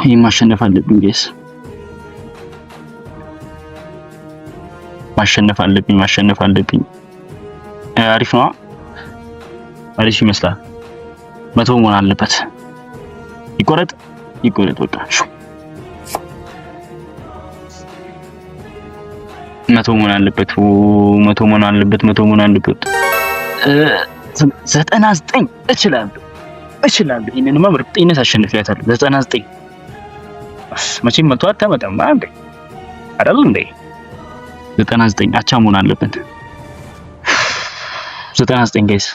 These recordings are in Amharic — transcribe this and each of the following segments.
ይሄ ማሸነፍ አለብኝ ጋይስ፣ ማሸነፍ አለብኝ። አሪፍ ነው፣ አሪፍ ይመስላል። 100 መሆን አለበት። ይቆረጥ በቃ 100 መሆን አለበት። 99 እችላለሁ። ይሄንንማ በእርግጠኝነት አሸንፊያታለሁ። 99 መቼም 100 አታመጣም አይደል እንዴ? 99 አቻ መሆን አለበት። 99 ጋይስ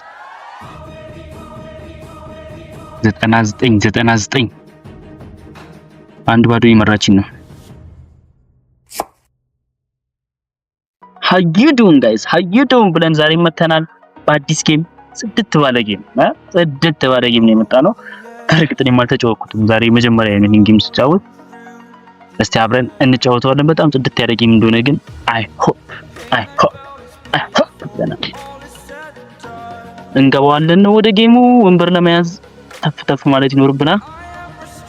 99 አንድ ባዶ እየመራችን ነው። how you doing guys ብለን ዛሬ መተናል በአዲስ ጌም። ጽድት ባለ ጌም ነው የመጣነው። በእርግጥ እኔም አልተጫወትኩትም ዛሬ መጀመሪያ ይሄን ጌም ስጫወት። እስቲ አብረን እንጫወተዋለን። በጣም ጽድት ያለ ጌም እንደሆነ ግን I hope እንገባዋለን ነው ወደ ጌሙ። ወንበር ለመያዝ ተፍ ማለት ይኖርብናል።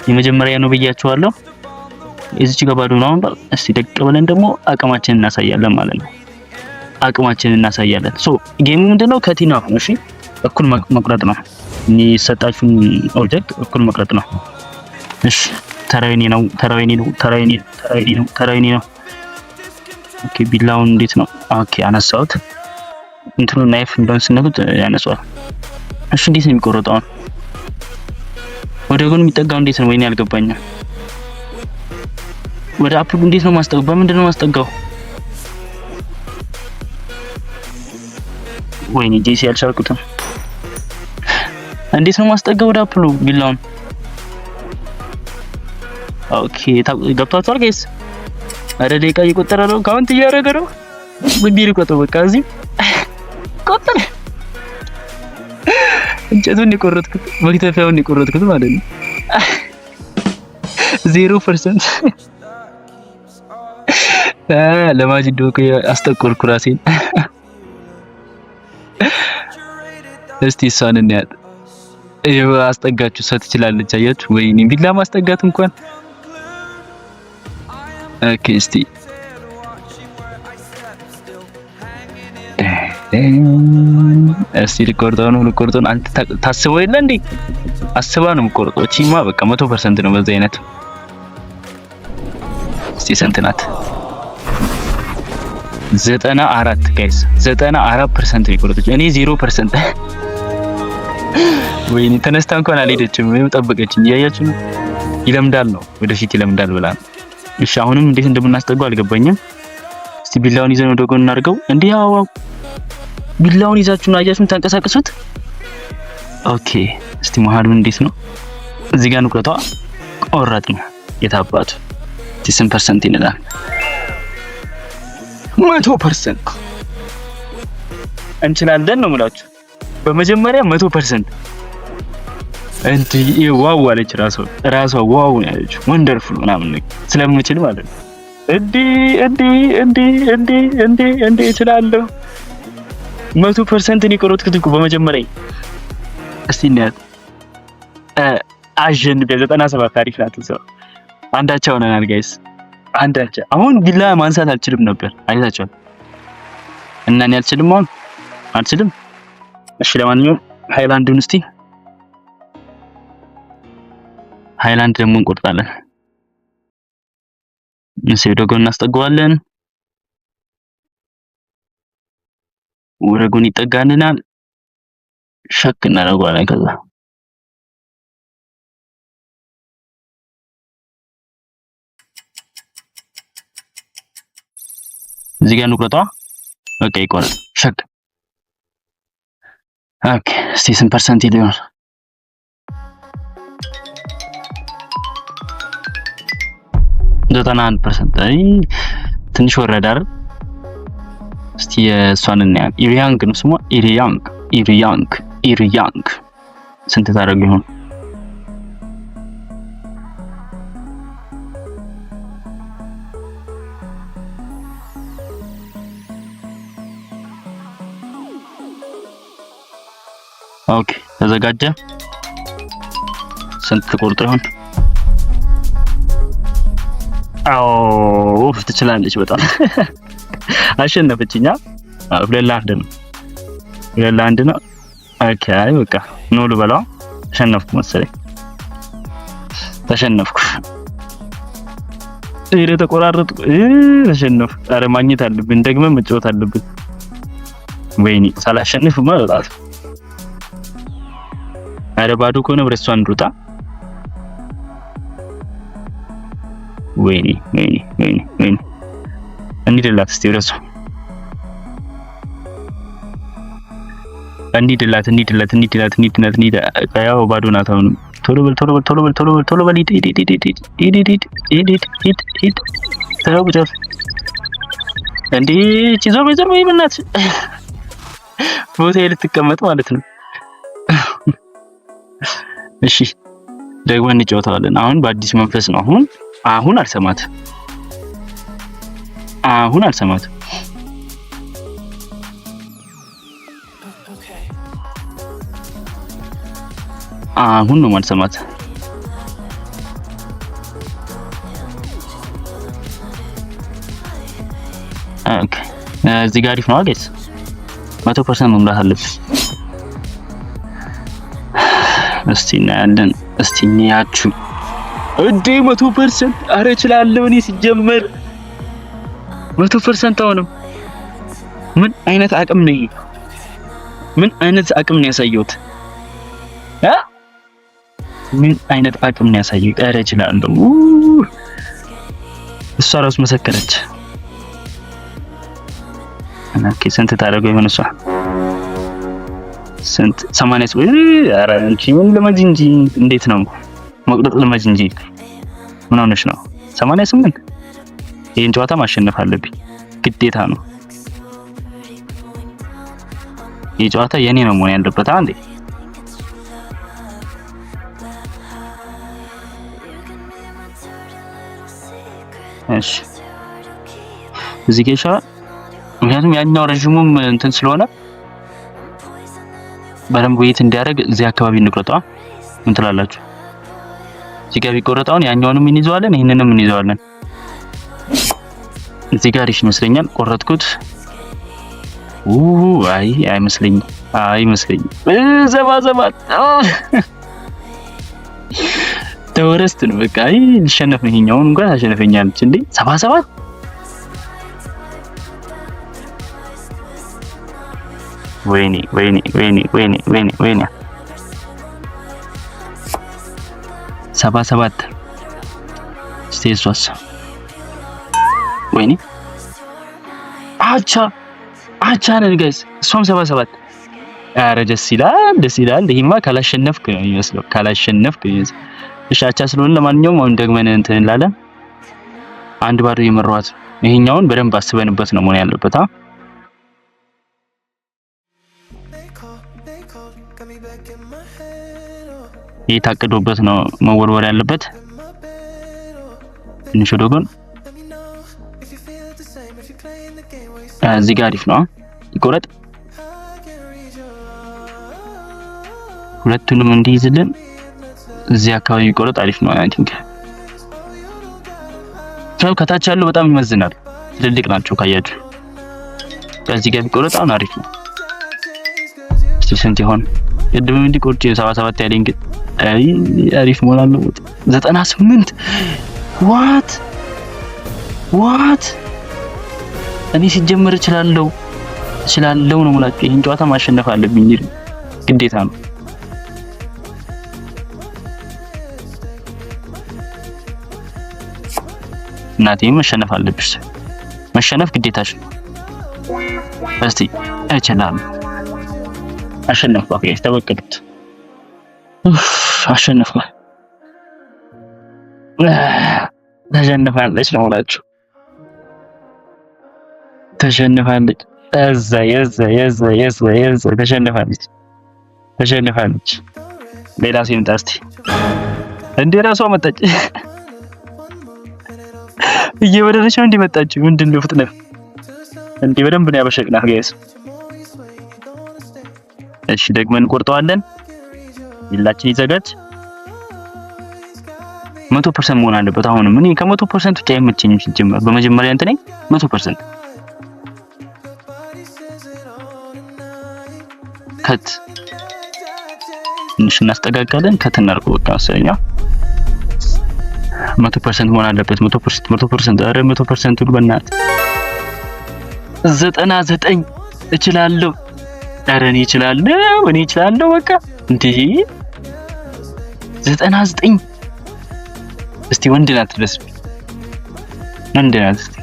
የመጀመሪያ ነው ብያችኋለሁ። እዚች ጋር ባዶ ነው። እስቲ ደቅ ብለን ደግሞ አቅማችንን እናሳያለን ማለት ነው። ሶ ጌሙ ምንድነው? ከቲና ነው። እሺ እኩል መቁረጥ ነው። የሚሰጣችሁን ኦብጀክት እኩል መቁረጥ ነው። እሺ ተራዊኔ ነው። ኦኬ ቢላውን እንዴት ነው? ኦኬ አነሳሁት። እንትኑ ናይፍ እንደሆነ ስነኩት ያነሳዋል። እሺ እንዴት ነው የሚቆረጠው? ወደ ጎን የሚጠጋው እንዴት ነው? ወይኔ አልገባኝም። ወደ አፕሉ እንዴት ነው ማስጠጋው? በምንድን ነው ማስጠጋው? ወይኔ ጄሲ አልቻልኩትም። እንዴት ነው ማስጠጋው ወደ አፕሉ ቢላውን? ኦኬ ገብቷችኋል ጋይስ? አረ ደቂቃ እየቆጠረ ነው። ካውንት እያደረገ ነው። ቢል ቆጠው በቃ እዚህ ቆጠረ። እንጨቱን የቆረጥኩት መክተፊያውን የቆረጥኩት ማለት ነው። 0% ለማጅዶ አስጠቆርኩ ራሴን። እስቲ እሷን እንያት። ይሄው አስጠጋችሁ ሰት ትችላለች። አያችሁ ወይኔ ቢላ ማስጠጋት እንኳን። ኦኬ እስቲ ልቆርጠው ነው። አንተ ታስበው የለ እንዴ? አስባ ነው የምቆርጠው። እቺማ በቃ 100% ነው በዛ አይነት። እስቲ ስንት ናት? 94 ጋይስ 94% ነው የቆረጠችው። እኔ 0%። ወይኔ ተነስታ እንኳን አልሄደችም። ወይም ጠበቀችኝ። እያያችሁ ነው። ይለምዳል ነው ወደፊት ይለምዳል ብላ። እሺ አሁንም እንዴት እንደምናስጠጋው አልገባኝም። እስቲ ቢላውን ይዘን ወደ ጎን እናድርገው። እንዴ ያው ቢላውን ይዛችሁ ነው አያችሁን ታንቀሳቀሱት። ኦኬ እስቲ መሀሉን እንዴት ነው? እዚህ ጋር ንቁረቷ ቆረጥ ነው የታባቱ 10% ይላል። 100% እንችላለን ነው የምላችሁ። በመጀመሪያ 100% እንዴ ዋው አለች ራሷ ዋው ነው ያለችው። ወንደርፉል ምናምን ነው ስለምንችል ማለት ነው። እንዴ እችላለሁ። 100% ነው የቆረጥኩት እኮ በመጀመሪያ። እስቲ እናያት። አሸንፍ 97 ታሪክ ናት። እዛው አንዳቸው ሆነናል ጋይስ። አንዳቸው አሁን ቢላ ማንሳት አልችልም ነበር አይታችኋል። እና እኔ አልችልም። እሺ ለማንኛውም ሃይላንዱን እስቲ ሃይላንድ ደግሞ እንቆርጣለን። እዚህ ወደ ጎን እናስጠጋዋለን። ወደ ጎን ይጠጋልናል። ሸክ እናደርገዋለን። ከዛ እዚህ ጋር እንቁረጣ። ኦኬ ይቆረጥ። ሸክ ኦኬ። እስቲ 10% ይሆናል? 91%። አይ ትንሽ ወረደ አይደል? እስቲ የሷን እናያለን። ኢሪያንግ ነው ስሟ። ኢሪያንግ ስንት ታደርግ ይሆን? ኦኬ ተዘጋጀ። ስንት ተቆርጦ ይሆን? አዎ ትችላለች በጣም አሸነፈችኛ። 2-1 ነው 2-1 ነው። ኦኬ በቃ ኖ ልበላው። ተሸነፍኩ መሰለኝ ተሸነፍኩ። ተቆራረጥኩ ተሸነፍኩ። ኧረ ማግኘት አለብን ደግመን መጫወት አለብን። ወይኔ ሳላሸንፍማ በጣም ኧረ ባዶ ከሆነ ወደ እሷ እንሩጣ። ወይኔ እንሂድላት እስቲ ወደ እሷ እንሂድላት። ያው ባዶ ናት አሁን። ቶሎ በል ሂድ ተረጋግጥ እንዴ ዞር በይ በእናትህ ቦታዬ ልትቀመጥ ማለት ነው። እሺ ደግሞ እንጫወታለን። አሁን በአዲስ መንፈስ ነው። አሁን አልሰማትም። አሁን ነው ማልሰማት። ኦኬ እዚህ ጋር አሪፍ ነው ጋይስ። 100% መምራት አለብን። እስቲ እናያለን። እስቲ እንያችሁ እንዴ 100%። አረ እችላለሁ እኔ ሲጀመር 100% አሁንም ምን አይነት አቅም ነው? ምን አይነት አቅም ነው ያሳየሁት? ምን አይነት አቅም ነው ያሳየሁት? አረ እችላለሁ። እሷ ራሱ መሰከረች። ኦኬ ስንት ታደርገው ይሆን እሷ? ስንት 80 ወይ? አረ አንቺ ምን ለማጅ እንጂ እንዴት ነው መቁጠጥ ለማጅ እንጂ ምን ሆነሽ ነው? 88 ይሄን ጨዋታ ማሸነፍ አለብኝ ግዴታ ነው። ይሄ ጨዋታ የኔ ነው መሆን ያለበት አንዴ። እሺ እዚህ ጋር ይሻላል። ምክንያቱም ያኛው ረጅሙም እንትን ስለሆነ በደንብ ወይት እንዲያደርግ እዚህ አካባቢ እንቆርጠው። ምን ትላላችሁ? እዚህ ጋር ቢቆረጣውን ያኛውንም እንይዘዋለን፣ ይሄንንም እንይዘዋለን። እዚህ ጋር ይመስለኛል ቆረጥኩት። አይመስለኝም። ዘባ ተወረስት ነው በቃ። ልሸነፍ ነው። ይሄኛውን እንኳን አሸነፈኛለች እንዴ 77 ወይኔ 77 ስቴሷስ ወይኔ አቻ ነን ጋይስ። እሷም 77 ኧረ ደስ ይላል። ይሄማ ካላሸነፍክ ነው የሚመስለው። እሺ አቻ ስለሆነ ለማንኛውም አሁን ደግመን እንትን እንላለን። 1-0 የመሯት። ይሄኛውን በደንብ አስበንበት ነው መሆን ያለበት። ይሄ ታቅዶበት ነው መወርወር ያለበት። ትንሽ ወደ ጎን እዚህ ጋር አሪፍ ነው። ይቆረጥ። ሁለቱንም እንዲይዝልን እዚህ አካባቢ ይቆረጥ። አሪፍ ነው። አይ ቲንክ ከታች ያለው በጣም ይመዝናል። ትልልቅ ናቸው ካያችሁ። እዚህ ጋር ቢቆረጥ አሁን አሪፍ ነው። ስንት ይሆን? ቅድም እንዲቆርጭ 77 ያለኝ ግን አሪፍ መሆን አለበት። 98 ዋት እኔ ሲጀመር እችላለሁ ነው ማለት። ይሄን ጨዋታ ማሸነፍ አለብኝ ግዴታ ነው። እናቴ መሸነፍ አለብሽ። መሸነፍ ግዴታሽ ነው። እስቲ እችላለሁ። አሸነፍኩ። ጋይስ ተበቀሉት። አሸነፍኩ። ተሸንፋለች ነው ማለት ተሸንፋለች። ተሸንፋለች። ሌላ ሲምጣ እስቲ እንዴ ራሷ መጣች። እየወደደች ነው እንዲመጣች። ምንድነው ፍጥነት እንዴ? በደንብ ነው ያበሸቅናት ጋይስ። እሺ ደግመን እንቆርጠዋለን። ይላችን ይዘጋጅ። 100% መሆን አለበት። አሁንም እኔ ከ100% ውጪ አይመቸኝም ሲጀመር በመጀመሪያ እንትኔ 100% ከት ትንሽ እናስጠጋጋለን። ከት እናድርገው በቃ መሰለኝ 100% መሆን አለበት። 100% ኧረ 100% ሁሉ በእናትህ 99 እችላለሁ። ኧረ እኔ እችላለሁ በቃ እንዴ 99 እስቲ ወንድ ናት ድረስ ወንድ ናት እስቲ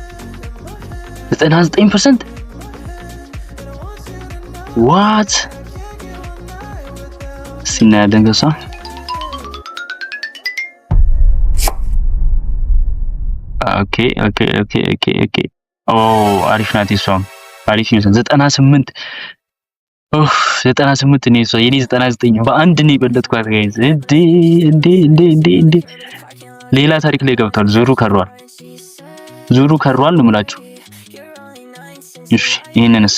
99% ዋት እናያለን ከሷ ኦኬ ኦ አሪፍ ናት እሷም አሪፍ ነው 98 98 ነው እሷ የኔ 99 በአንድ ነው የበለጥኳት ጋይዝ እንዴ ሌላ ታሪክ ላይ ገብቷል ዙሩ ከሯል ነው የምላችሁ እሺ ይሄንንስ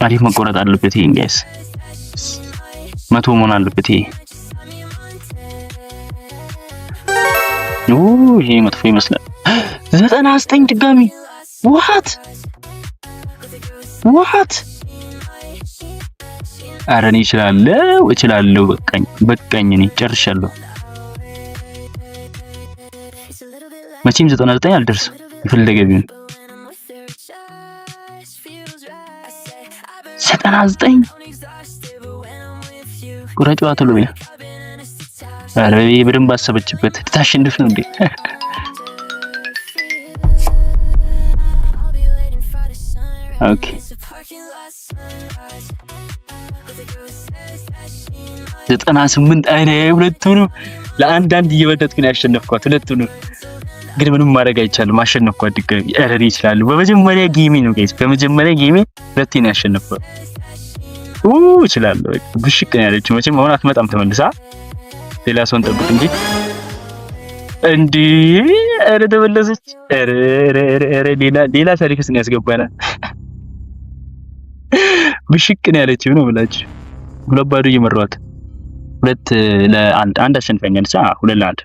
አሪፍ መቆረጥ አለበት ይሄን ጋይስ 100 መሆን አለበት ይሄ ይሄ መጥፎ ይመስላል 99 ድጋሚ ዋት ኧረ እኔ እችላለሁ በቃኝ እኔ ጨርሻለሁ መቼም 99 አልደርስም የፈለገ ቢሆን 99 ቁረጫው አትሉ ቢያ ኧረ በደንብ አሰበችበት ታሸንፍ ነው እንዴ ኦኬ 98 አይኔ ሁለቱንም ለአንዳንድ እየወደድኩኝ ያሸነፍኳት ሁለቱንም ግን ምንም ማድረግ አይቻልም አሸነፍኳት ድጋሚ ኧረ እኔ እችላለሁ በመጀመሪያ ጌሜ ነው ጋይስ ሁለቴ ነው ያሸነፍኳት እችላለሁ ብሽቅ ነው ያለችው መቼም አሁን አትመጣም ተመልሳ ሌላ ሰውን ጠብቅ እንዴ ኧረ ተመለሰች ኧረ ሌላ ታሪክ ውስጥ ነው ያስገባናል ብሽቅ ነው ያለችው ነው ብላችሁ 2-0 እየመራኋት 2-1 አሸንፈኛለች 2-1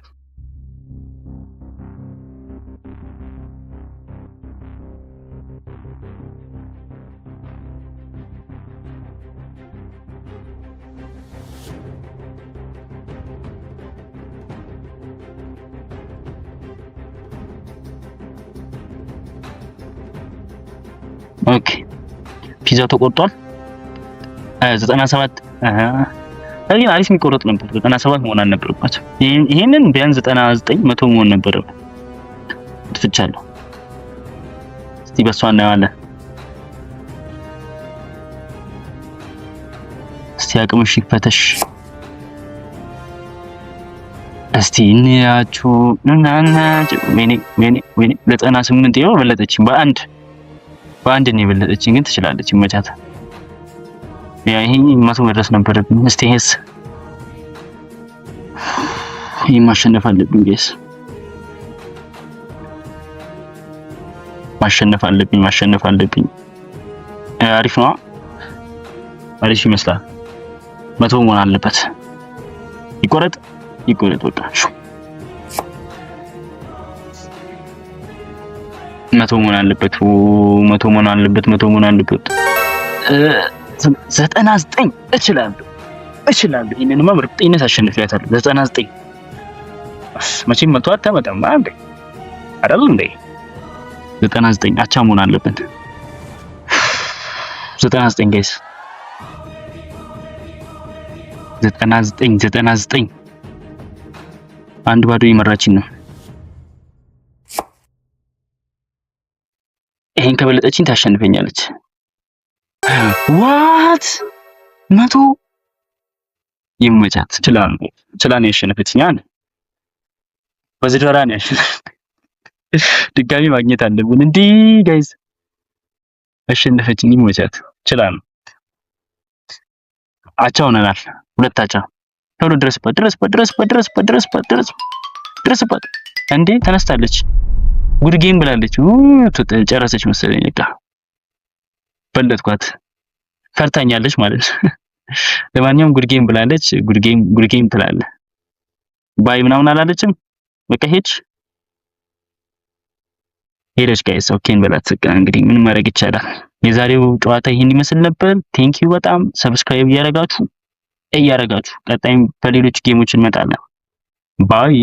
ኦኬ ፒዛው ተቆርጧል 97 ግን አሪፍ የሚቆረጥ ነበር 97 መሆን አልነበረባቸው ይሄንን ቢያንስ 99 100 መሆን ነበረበት ትፍቻለሁ እስቲ በሷ እናያለን እስቲ አቅምሽ ይፈተሽ እስቲ እንያችሁ እናና ወይኔ 98 ይኸው በለጠችኝ በአንድ ነው የበለጠችኝ ግን ትችላለች መቻት ያ ይሄ 100 መድረስ ነበረብኝ እስቲ ሄስ ይሄ ማሸነፍ አለብኝ ጋይስ ማሸነፍ አለብኝ አሪፍ ነው አሪፍ ይመስላል 100 መሆን አለበት ይቆረጥ በቃ 100 መሆን አለበት 99 እችላለሁ ይሄንንማ በእርግጠኝነት አሸንፊያታለሁ 99 መቼም 100 አታመጣም አይደል እንዴ 99 አቻ መሆን አለበት 99 ጋይስ 99 1-0 እየመራችን ነው ይሄን ከበለጠችኝ ታሸንፈኛለች ዋት 100 ይመቻት ችላን ያሸነፈችኝ በዚህ ዶራ ነው ድጋሚ ማግኘት አለብን እንዴ ጋይስ አሸነፈችኝ ይመቻት ችላን አቻ ሆነናል ሁለት አቻ ቶሎ ድረስበት እንዴ ተነስታለች ጉድ ጌም ብላለች ጨረሰች መሰለኝ በቃ በለጥኳት ፈርታኛለች ማለት ለማንኛውም ጉድ ጌም ብላለች። ጉድ ጌም ትላለህ። ባይ ምናምን አላለችም። በቃ ሄደች ጋይስ። ኦኬ እንበላት። እንግዲህ ምን ማድረግ ይቻላል። የዛሬው ጨዋታ ይሄን ይመስል ነበር። ቴንኪው በጣም ሰብስክራይብ እያረጋችሁ ቀጣይም በሌሎች ጌሞች እንመጣለን። ባይ